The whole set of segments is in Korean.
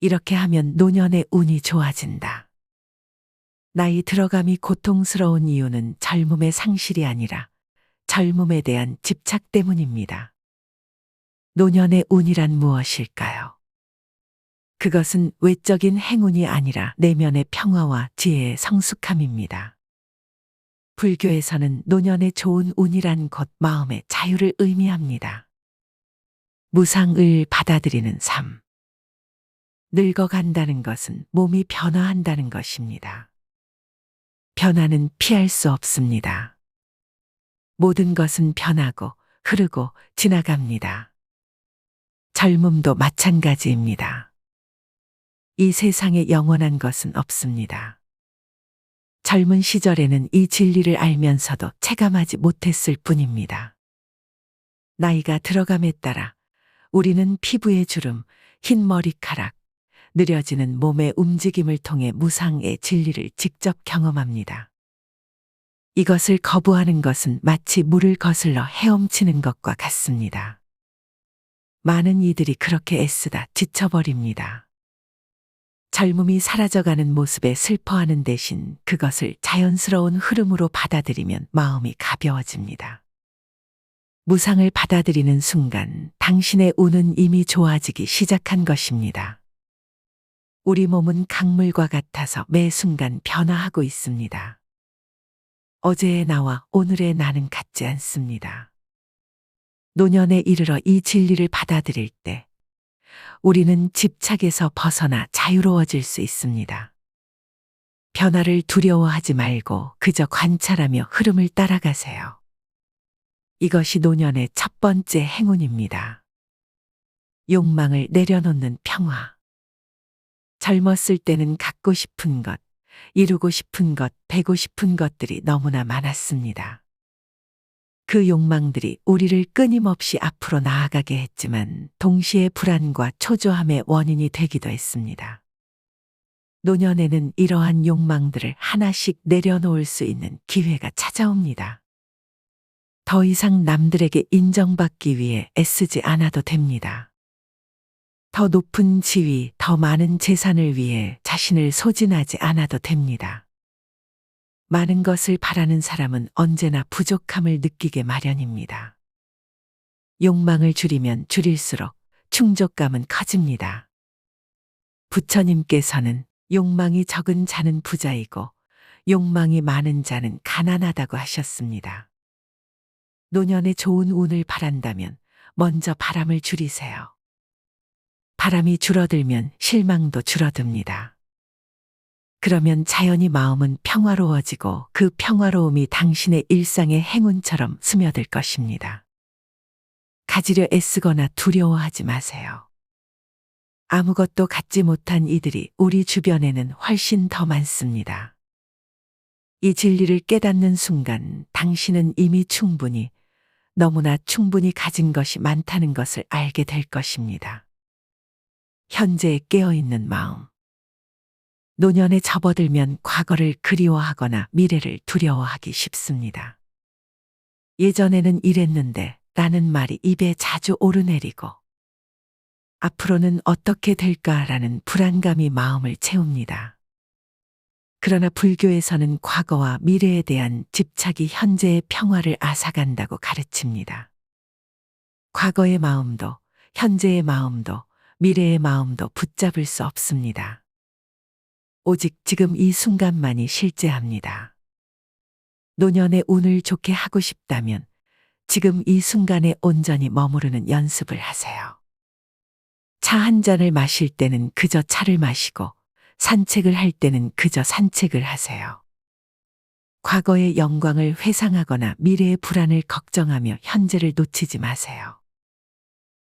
이렇게 하면 노년의 운이 좋아진다. 나이 들어감이 고통스러운 이유는 젊음의 상실이 아니라 젊음에 대한 집착 때문입니다. 노년의 운이란 무엇일까요? 그것은 외적인 행운이 아니라 내면의 평화와 지혜의 성숙함입니다. 불교에서는 노년의 좋은 운이란 곧 마음의 자유를 의미합니다. 무상을 받아들이는 삶. 늙어간다는 것은 몸이 변화한다는 것입니다. 변화는 피할 수 없습니다. 모든 것은 변하고 흐르고 지나갑니다. 젊음도 마찬가지입니다. 이 세상에 영원한 것은 없습니다. 젊은 시절에는 이 진리를 알면서도 체감하지 못했을 뿐입니다. 나이가 들어감에 따라 우리는 피부의 주름, 흰 머리카락, 느려지는 몸의 움직임을 통해 무상의 진리를 직접 경험합니다. 이것을 거부하는 것은 마치 물을 거슬러 헤엄치는 것과 같습니다. 많은 이들이 그렇게 애쓰다 지쳐버립니다. 젊음이 사라져가는 모습에 슬퍼하는 대신 그것을 자연스러운 흐름으로 받아들이면 마음이 가벼워집니다. 무상을 받아들이는 순간 당신의 운은 이미 좋아지기 시작한 것입니다. 우리 몸은 강물과 같아서 매 순간 변화하고 있습니다. 어제의 나와 오늘의 나는 같지 않습니다. 노년에 이르러 이 진리를 받아들일 때 우리는 집착에서 벗어나 자유로워질 수 있습니다. 변화를 두려워하지 말고 그저 관찰하며 흐름을 따라가세요. 이것이 노년의 첫 번째 행운입니다. 욕망을 내려놓는 평화. 젊었을 때는 갖고 싶은 것, 이루고 싶은 것, 배고 싶은 것들이 너무나 많았습니다. 그 욕망들이 우리를 끊임없이 앞으로 나아가게 했지만 동시에 불안과 초조함의 원인이 되기도 했습니다. 노년에는 이러한 욕망들을 하나씩 내려놓을 수 있는 기회가 찾아옵니다. 더 이상 남들에게 인정받기 위해 애쓰지 않아도 됩니다. 더 높은 지위, 더 많은 재산을 위해 자신을 소진하지 않아도 됩니다. 많은 것을 바라는 사람은 언제나 부족함을 느끼게 마련입니다. 욕망을 줄이면 줄일수록 충족감은 커집니다. 부처님께서는 욕망이 적은 자는 부자이고 욕망이 많은 자는 가난하다고 하셨습니다. 노년에 좋은 운을 바란다면 먼저 바람을 줄이세요. 바람이 줄어들면 실망도 줄어듭니다. 그러면 자연히 마음은 평화로워지고 그 평화로움이 당신의 일상의 행운처럼 스며들 것입니다. 가지려 애쓰거나 두려워하지 마세요. 아무것도 갖지 못한 이들이 우리 주변에는 훨씬 더 많습니다. 이 진리를 깨닫는 순간 당신은 이미 너무나 충분히 가진 것이 많다는 것을 알게 될 것입니다. 현재에 깨어있는 마음. 노년에 접어들면 과거를 그리워하거나 미래를 두려워하기 쉽습니다. 예전에는 이랬는데 라는 말이 입에 자주 오르내리고 앞으로는 어떻게 될까라는 불안감이 마음을 채웁니다. 그러나 불교에서는 과거와 미래에 대한 집착이 현재의 평화를 앗아간다고 가르칩니다. 과거의 마음도 현재의 마음도 미래의 마음도 붙잡을 수 없습니다. 오직 지금 이 순간만이 실제합니다. 노년의 운을 좋게 하고 싶다면 지금 이 순간에 온전히 머무르는 연습을 하세요. 차 한 잔을 마실 때는 그저 차를 마시고 산책을 할 때는 그저 산책을 하세요. 과거의 영광을 회상하거나 미래의 불안을 걱정하며 현재를 놓치지 마세요.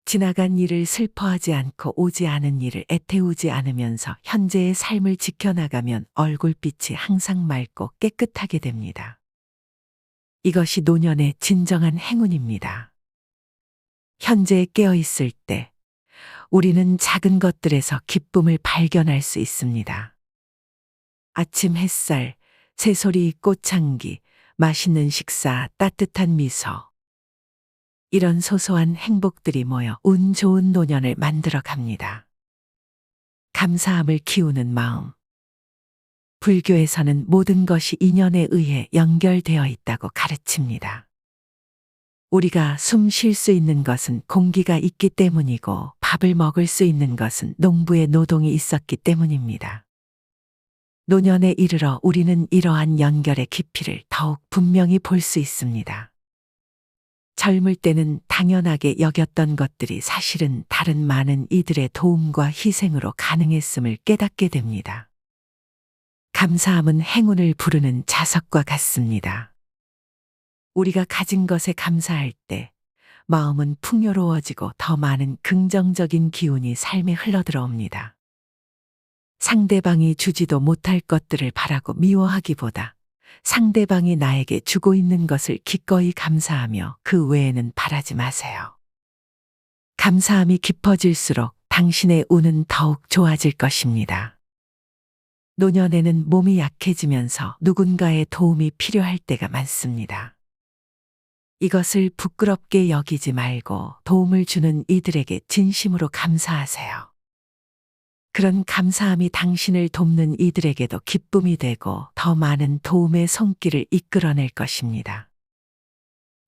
지나간 일을 슬퍼하지 않고 오지 않은 일을 애태우지 않으면서 현재의 삶을 지켜나가면 얼굴빛이 항상 맑고 깨끗하게 됩니다. 이것이 노년의 진정한 행운입니다. 현재에 깨어있을 때 우리는 작은 것들에서 기쁨을 발견할 수 있습니다. 아침 햇살, 새소리, 꽃향기, 맛있는 식사, 따뜻한 미소. 이런 소소한 행복들이 모여 운 좋은 노년을 만들어 갑니다. 감사함을 키우는 마음. 불교에서는 모든 것이 인연에 의해 연결되어 있다고 가르칩니다. 우리가 숨 쉴 수 있는 것은 공기가 있기 때문이고 밥을 먹을 수 있는 것은 농부의 노동이 있었기 때문입니다. 노년에 이르러 우리는 이러한 연결의 깊이를 더욱 분명히 볼 수 있습니다. 젊을 때는 당연하게 여겼던 것들이 사실은 다른 많은 이들의 도움과 희생으로 가능했음을 깨닫게 됩니다. 감사함은 행운을 부르는 자석과 같습니다. 우리가 가진 것에 감사할 때 마음은 풍요로워지고 더 많은 긍정적인 기운이 삶에 흘러들어옵니다. 상대방이 주지도 못할 것들을 바라고 미워하기보다 상대방이 나에게 주고 있는 것을 기꺼이 감사하며 그 외에는 바라지 마세요. 감사함이 깊어질수록 당신의 운은 더욱 좋아질 것입니다. 노년에는 몸이 약해지면서 누군가의 도움이 필요할 때가 많습니다. 이것을 부끄럽게 여기지 말고 도움을 주는 이들에게 진심으로 감사하세요. 그런 감사함이 당신을 돕는 이들에게도 기쁨이 되고 더 많은 도움의 손길을 이끌어낼 것입니다.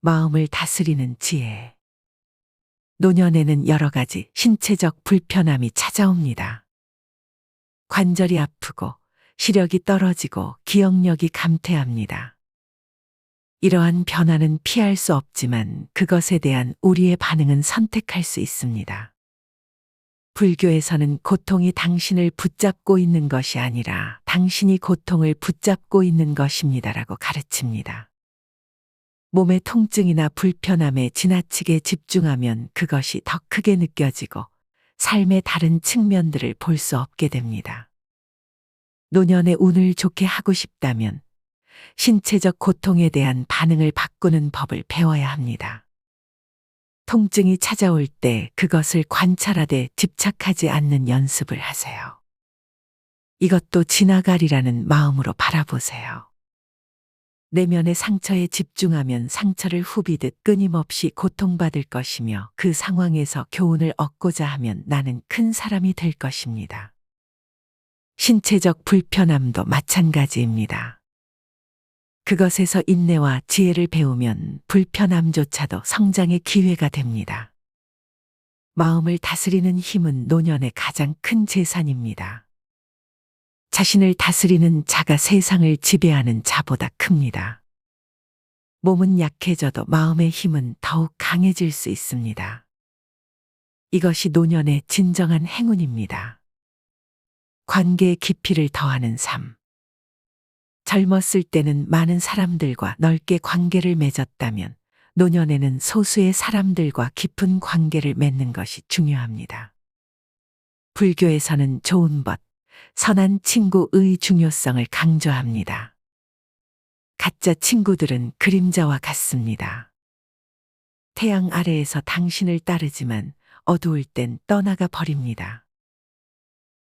마음을 다스리는 지혜. 노년에는 여러 가지 신체적 불편함이 찾아옵니다. 관절이 아프고 시력이 떨어지고 기억력이 감퇴합니다. 이러한 변화는 피할 수 없지만 그것에 대한 우리의 반응은 선택할 수 있습니다. 불교에서는 고통이 당신을 붙잡고 있는 것이 아니라 당신이 고통을 붙잡고 있는 것입니다라고 가르칩니다. 몸의 통증이나 불편함에 지나치게 집중하면 그것이 더 크게 느껴지고 삶의 다른 측면들을 볼 수 없게 됩니다. 노년의 운을 좋게 하고 싶다면 신체적 고통에 대한 반응을 바꾸는 법을 배워야 합니다. 통증이 찾아올 때 그것을 관찰하되 집착하지 않는 연습을 하세요. 이것도 지나가리라는 마음으로 바라보세요. 내면의 상처에 집중하면 상처를 후비듯 끊임없이 고통받을 것이며 그 상황에서 교훈을 얻고자 하면 나는 큰 사람이 될 것입니다. 신체적 불편함도 마찬가지입니다. 그것에서 인내와 지혜를 배우면 불편함조차도 성장의 기회가 됩니다. 마음을 다스리는 힘은 노년의 가장 큰 재산입니다. 자신을 다스리는 자가 세상을 지배하는 자보다 큽니다. 몸은 약해져도 마음의 힘은 더욱 강해질 수 있습니다. 이것이 노년의 진정한 행운입니다. 관계의 깊이를 더하는 삶. 젊었을 때는 많은 사람들과 넓게 관계를 맺었다면 노년에는 소수의 사람들과 깊은 관계를 맺는 것이 중요합니다. 불교에서는 좋은 벗, 선한 친구의 중요성을 강조합니다. 가짜 친구들은 그림자와 같습니다. 태양 아래에서 당신을 따르지만 어두울 땐 떠나가 버립니다.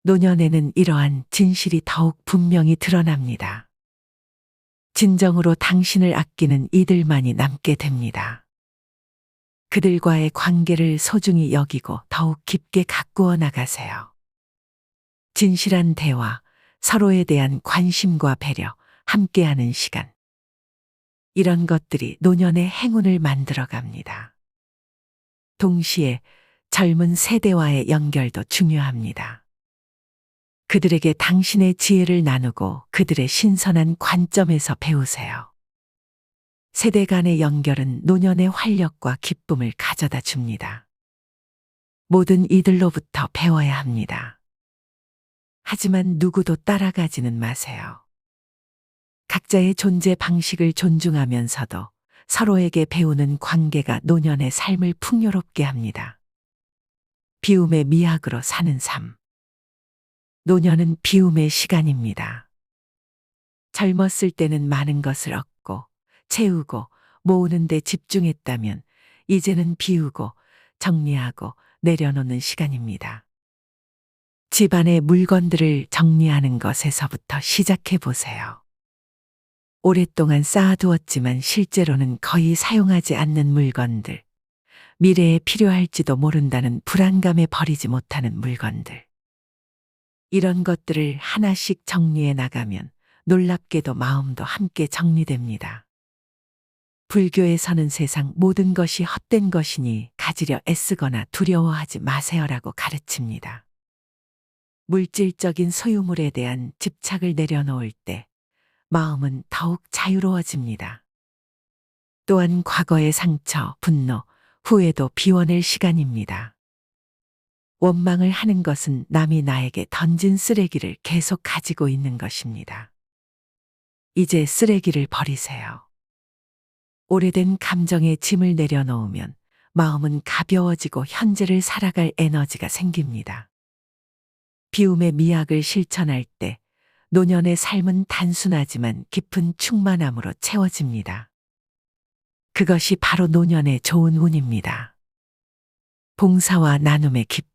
노년에는 이러한 진실이 더욱 분명히 드러납니다. 진정으로 당신을 아끼는 이들만이 남게 됩니다. 그들과의 관계를 소중히 여기고 더욱 깊게 가꾸어 나가세요. 진실한 대화, 서로에 대한 관심과 배려, 함께하는 시간. 이런 것들이 노년의 행운을 만들어 갑니다. 동시에 젊은 세대와의 연결도 중요합니다. 그들에게 당신의 지혜를 나누고 그들의 신선한 관점에서 배우세요. 세대 간의 연결은 노년의 활력과 기쁨을 가져다 줍니다. 모든 이들로부터 배워야 합니다. 하지만 누구도 따라가지는 마세요. 각자의 존재 방식을 존중하면서도 서로에게 배우는 관계가 노년의 삶을 풍요롭게 합니다. 비움의 미학으로 사는 삶. 노년은 비움의 시간입니다. 젊었을 때는 많은 것을 얻고 채우고 모으는 데 집중했다면 이제는 비우고 정리하고 내려놓는 시간입니다. 집안의 물건들을 정리하는 것에서부터 시작해 보세요. 오랫동안 쌓아두었지만 실제로는 거의 사용하지 않는 물건들, 미래에 필요할지도 모른다는 불안감에 버리지 못하는 물건들. 이런 것들을 하나씩 정리해 나가면 놀랍게도 마음도 함께 정리됩니다. 불교에서는 세상 모든 것이 헛된 것이니 가지려 애쓰거나 두려워하지 마세요라고 가르칩니다. 물질적인 소유물에 대한 집착을 내려놓을 때 마음은 더욱 자유로워집니다. 또한 과거의 상처, 분노, 후회도 비워낼 시간입니다. 원망을 하는 것은 남이 나에게 던진 쓰레기를 계속 가지고 있는 것입니다. 이제 쓰레기를 버리세요. 오래된 감정의 짐을 내려놓으면 마음은 가벼워지고 현재를 살아갈 에너지가 생깁니다. 비움의 미학을 실천할 때 노년의 삶은 단순하지만 깊은 충만함으로 채워집니다. 그것이 바로 노년의 좋은 운입니다. 봉사와 나눔의 기쁨.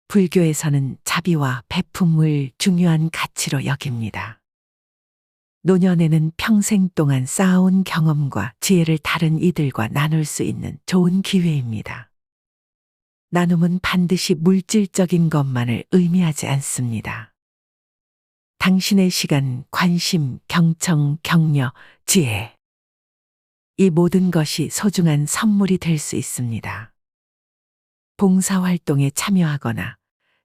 불교에서는 자비와 베품을 중요한 가치로 여깁니다. 노년에는 평생 동안 쌓아온 경험과 지혜를 다른 이들과 나눌 수 있는 좋은 기회입니다. 나눔은 반드시 물질적인 것만을 의미하지 않습니다. 당신의 시간, 관심, 경청, 격려, 지혜. 이 모든 것이 소중한 선물이 될 수 있습니다. 봉사활동에 참여하거나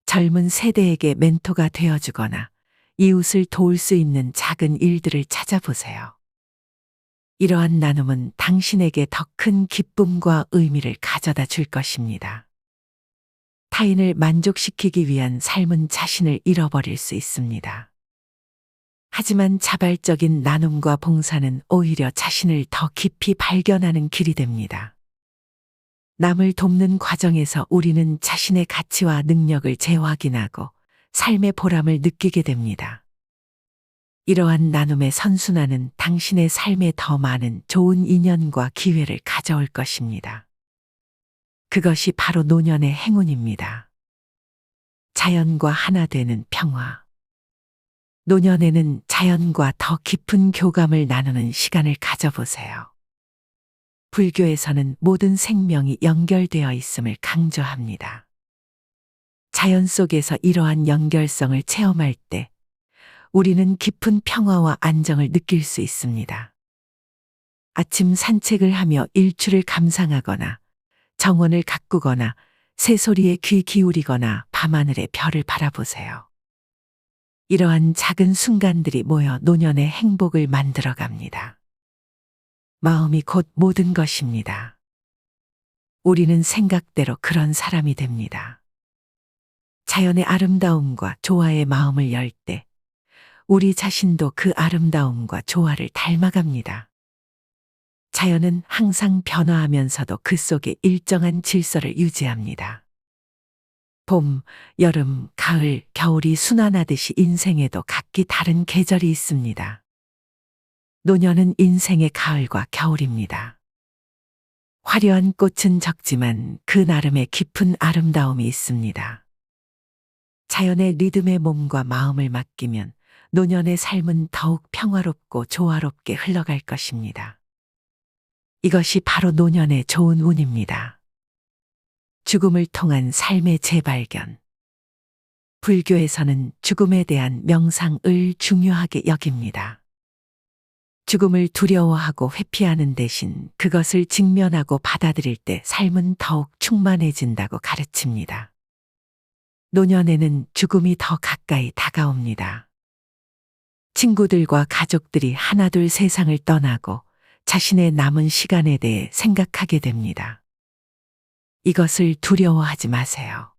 젊은 세대에게 멘토가 되어주거나 이웃을 도울 수 있는 작은 일들을 찾아보세요. 이러한 나눔은 당신에게 더 큰 기쁨과 의미를 가져다 줄 것입니다. 타인을 만족시키기 위한 삶은 자신을 잃어버릴 수 있습니다. 하지만 자발적인 나눔과 봉사는 오히려 자신을 더 깊이 발견하는 길이 됩니다. 남을 돕는 과정에서 우리는 자신의 가치와 능력을 재확인하고 삶의 보람을 느끼게 됩니다. 이러한 나눔의 선순환은 당신의 삶에 더 많은 좋은 인연과 기회를 가져올 것입니다. 그것이 바로 노년의 행운입니다. 자연과 하나 되는 평화. 노년에는 자연과 더 깊은 교감을 나누는 시간을 가져보세요. 불교에서는 모든 생명이 연결되어 있음을 강조합니다. 자연 속에서 이러한 연결성을 체험할 때 우리는 깊은 평화와 안정을 느낄 수 있습니다. 아침 산책을 하며 일출을 감상하거나 정원을 가꾸거나 새소리에 귀 기울이거나 밤하늘의 별을 바라보세요. 이러한 작은 순간들이 모여 노년의 행복을 만들어갑니다. 마음이 곧 모든 것입니다. 우리는 생각대로 그런 사람이 됩니다. 자연의 아름다움과 조화의 마음을 열 때 우리 자신도 그 아름다움과 조화를 닮아갑니다. 자연은 항상 변화하면서도 그 속에 일정한 질서를 유지합니다. 봄, 여름, 가을, 겨울이 순환하듯이 인생에도 각기 다른 계절이 있습니다. 노년은 인생의 가을과 겨울입니다. 화려한 꽃은 적지만 그 나름의 깊은 아름다움이 있습니다. 자연의 리듬에 몸과 마음을 맡기면 노년의 삶은 더욱 평화롭고 조화롭게 흘러갈 것입니다. 이것이 바로 노년의 좋은 운입니다. 죽음을 통한 삶의 재발견. 불교에서는 죽음에 대한 명상을 중요하게 여깁니다. 죽음을 두려워하고 회피하는 대신 그것을 직면하고 받아들일 때 삶은 더욱 충만해진다고 가르칩니다. 노년에는 죽음이 더 가까이 다가옵니다. 친구들과 가족들이 하나둘 세상을 떠나고 자신의 남은 시간에 대해 생각하게 됩니다. 이것을 두려워하지 마세요.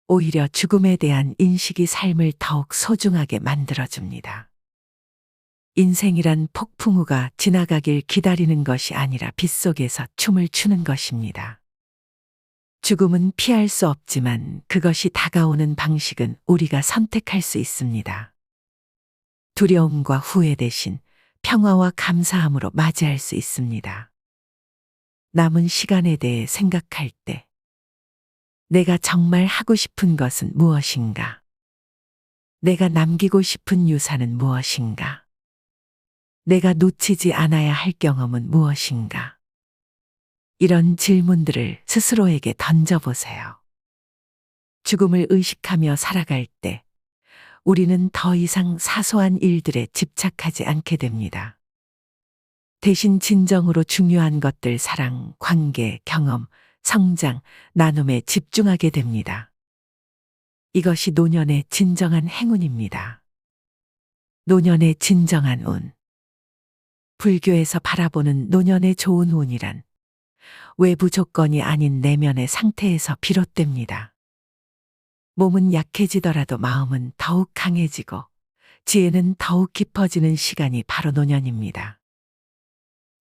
오히려 죽음에 대한 인식이 삶을 더욱 소중하게 만들어줍니다. 인생이란 폭풍우가 지나가길 기다리는 것이 아니라 빗속에서 춤을 추는 것입니다. 죽음은 피할 수 없지만 그것이 다가오는 방식은 우리가 선택할 수 있습니다. 두려움과 후회 대신 평화와 감사함으로 맞이할 수 있습니다. 남은 시간에 대해 생각할 때 내가 정말 하고 싶은 것은 무엇인가? 내가 남기고 싶은 유산은 무엇인가? 내가 놓치지 않아야 할 경험은 무엇인가? 이런 질문들을 스스로에게 던져보세요. 죽음을 의식하며 살아갈 때 우리는 더 이상 사소한 일들에 집착하지 않게 됩니다. 대신 진정으로 중요한 것들, 사랑, 관계, 경험, 성장, 나눔에 집중하게 됩니다. 이것이 노년의 진정한 행운입니다. 노년의 진정한 운. 불교에서 바라보는 노년의 좋은 운이란 외부 조건이 아닌 내면의 상태에서 비롯됩니다. 몸은 약해지더라도 마음은 더욱 강해지고 지혜는 더욱 깊어지는 시간이 바로 노년입니다.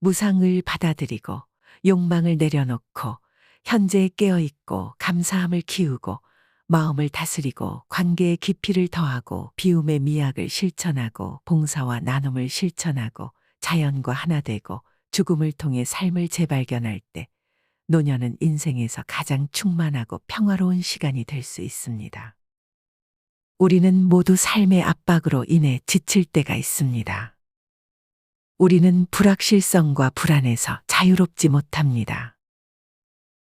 무상을 받아들이고 욕망을 내려놓고 현재에 깨어있고 감사함을 키우고 마음을 다스리고 관계의 깊이를 더하고 비움의 미학을 실천하고 봉사와 나눔을 실천하고 자연과 하나 되고 죽음을 통해 삶을 재발견할 때 노년은 인생에서 가장 충만하고 평화로운 시간이 될 수 있습니다. 우리는 모두 삶의 압박으로 인해 지칠 때가 있습니다. 우리는 불확실성과 불안에서 자유롭지 못합니다.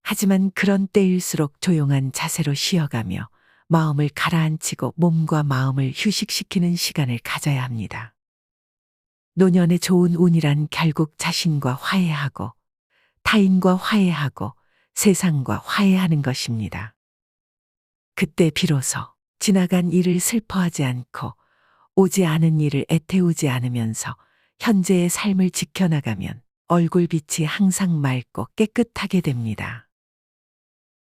하지만 그런 때일수록 조용한 자세로 쉬어가며 마음을 가라앉히고 몸과 마음을 휴식시키는 시간을 가져야 합니다. 노년의 좋은 운이란 결국 자신과 화해하고 타인과 화해하고 세상과 화해하는 것입니다. 그때 비로소 지나간 일을 슬퍼하지 않고 오지 않은 일을 애태우지 않으면서 현재의 삶을 지켜나가면 얼굴빛이 항상 맑고 깨끗하게 됩니다.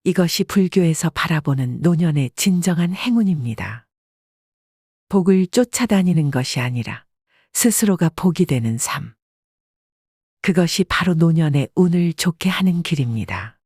이것이 불교에서 바라보는 노년의 진정한 행운입니다. 복을 쫓아다니는 것이 아니라 스스로가 복이 되는 삶. 그것이 바로 노년의 운을 좋게 하는 길입니다.